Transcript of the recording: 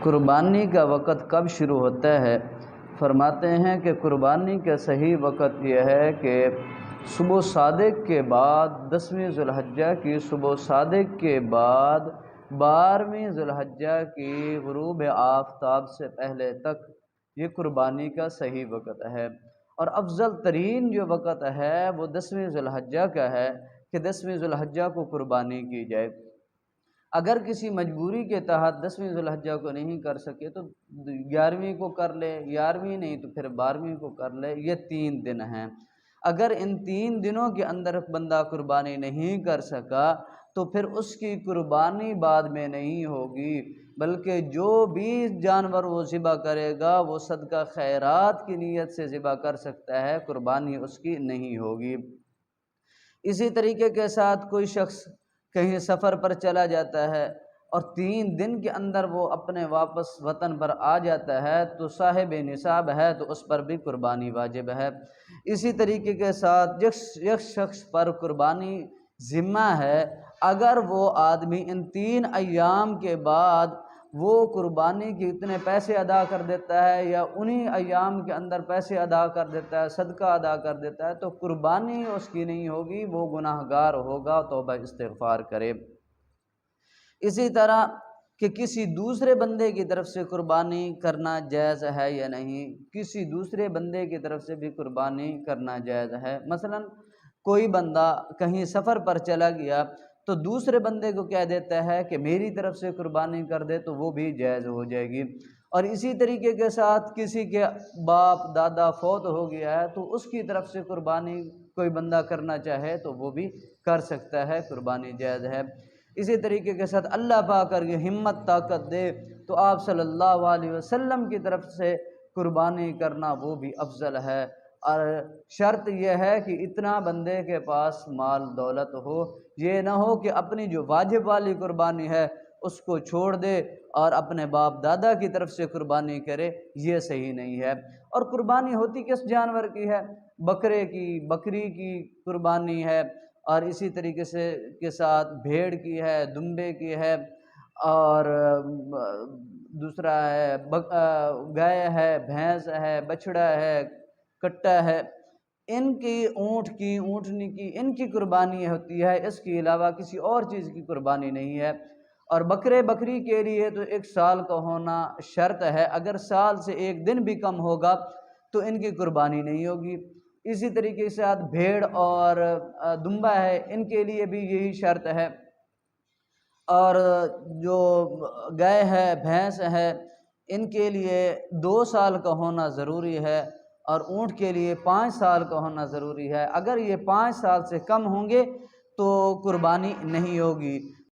قربانی کا وقت کب شروع ہوتا ہے؟ فرماتے ہیں کہ قربانی کا صحیح وقت یہ ہے کہ صبح صادق کے بعد 10ویں ذو الحجہ کی صبح صادق کے بعد 12ویں ذو الحجہ کی غروب آفتاب سے پہلے تک یہ قربانی کا صحیح وقت ہے۔ اور افضل ترین جو وقت ہے وہ 10ویں ذو الحجہ کا ہے کہ 10ویں ذو الحجہ کو قربانی کی جائے۔ اگر کسی مجبوری کے تحت 10ویں ذو الحجہ کو نہیں کر سکے تو 11ویں کو کر لے، 11ویں نہیں تو پھر 12ویں کو کر لے۔ یہ 3 دن ہیں۔ اگر ان 3 دنوں کے اندر بندہ قربانی نہیں کر سکا تو پھر اس کی قربانی بعد میں نہیں ہوگی، بلکہ جو بھی جانور وہ ذبح کرے گا وہ صدقہ خیرات کی نیت سے ذبح کر سکتا ہے، قربانی اس کی نہیں ہوگی۔ اسی طریقے کے ساتھ کوئی شخص کہیں سفر پر چلا جاتا ہے اور 3 دن کے اندر وہ اپنے واپس وطن پر آ جاتا ہے تو صاحب نصاب ہے تو اس پر بھی قربانی واجب ہے۔ اسی طریقے کے ساتھ جس شخص پر قربانی ذمہ ہے، اگر وہ آدمی ان 3 ایام کے بعد وہ قربانی کے اتنے پیسے ادا کر دیتا ہے یا انہی ایام کے اندر پیسے ادا کر دیتا ہے، صدقہ ادا کر دیتا ہے تو قربانی اس کی نہیں ہوگی، وہ گناہ گار ہوگا، توبہ استغفار کرے۔ اسی طرح کہ کسی دوسرے بندے کی طرف سے قربانی کرنا جائز ہے یا نہیں، کسی دوسرے بندے کی طرف سے بھی قربانی کرنا جائز ہے۔ مثلا کوئی بندہ کہیں سفر پر چلا گیا تو دوسرے بندے کو کہہ دیتا ہے کہ میری طرف سے قربانی کر دے تو وہ بھی جائز ہو جائے گی۔ اور اسی طریقے کے ساتھ کسی کے باپ دادا فوت ہو گیا ہے تو اس کی طرف سے قربانی کوئی بندہ کرنا چاہے تو وہ بھی کر سکتا ہے، قربانی جائز ہے۔ اسی طریقے کے ساتھ اللہ پاک اگر یہ ہمت طاقت دے تو آپ صلی اللہ علیہ وسلم کی طرف سے قربانی کرنا وہ بھی افضل ہے۔ اور شرط یہ ہے کہ اتنا بندے کے پاس مال دولت ہو، یہ نہ ہو کہ اپنی جو واجب والی قربانی ہے اس کو چھوڑ دے اور اپنے باپ دادا کی طرف سے قربانی کرے، یہ صحیح نہیں ہے۔ اور قربانی ہوتی کس جانور کی ہے؟ بکرے کی، بکری کی قربانی ہے، اور اسی طریقے سے کے ساتھ بھیڑ کی ہے، دمبے کی ہے، اور دوسرا ہے گائے ہے، بھینس ہے، بچڑا ہے، کٹا ہے، ان کی اونٹ کی، اونٹنی کی، ان کی قربانی ہوتی ہے، اس کے علاوہ کسی اور چیز کی قربانی نہیں ہے۔ اور بکرے بکری کے لیے تو 1 سال کا ہونا شرط ہے، اگر سال سے 1 دن بھی کم ہوگا تو ان کی قربانی نہیں ہوگی۔ اسی طریقے سے بھیڑ اور دمبا ہے، ان کے لیے بھی یہی شرط ہے۔ اور جو گائے ہے، بھینس ہے، ان کے لیے 2 سال کا ہونا ضروری ہے، اور اونٹ کے لیے 5 سال کا ہونا ضروری ہے۔ اگر یہ 5 سال سے کم ہوں گے تو قربانی نہیں ہوگی۔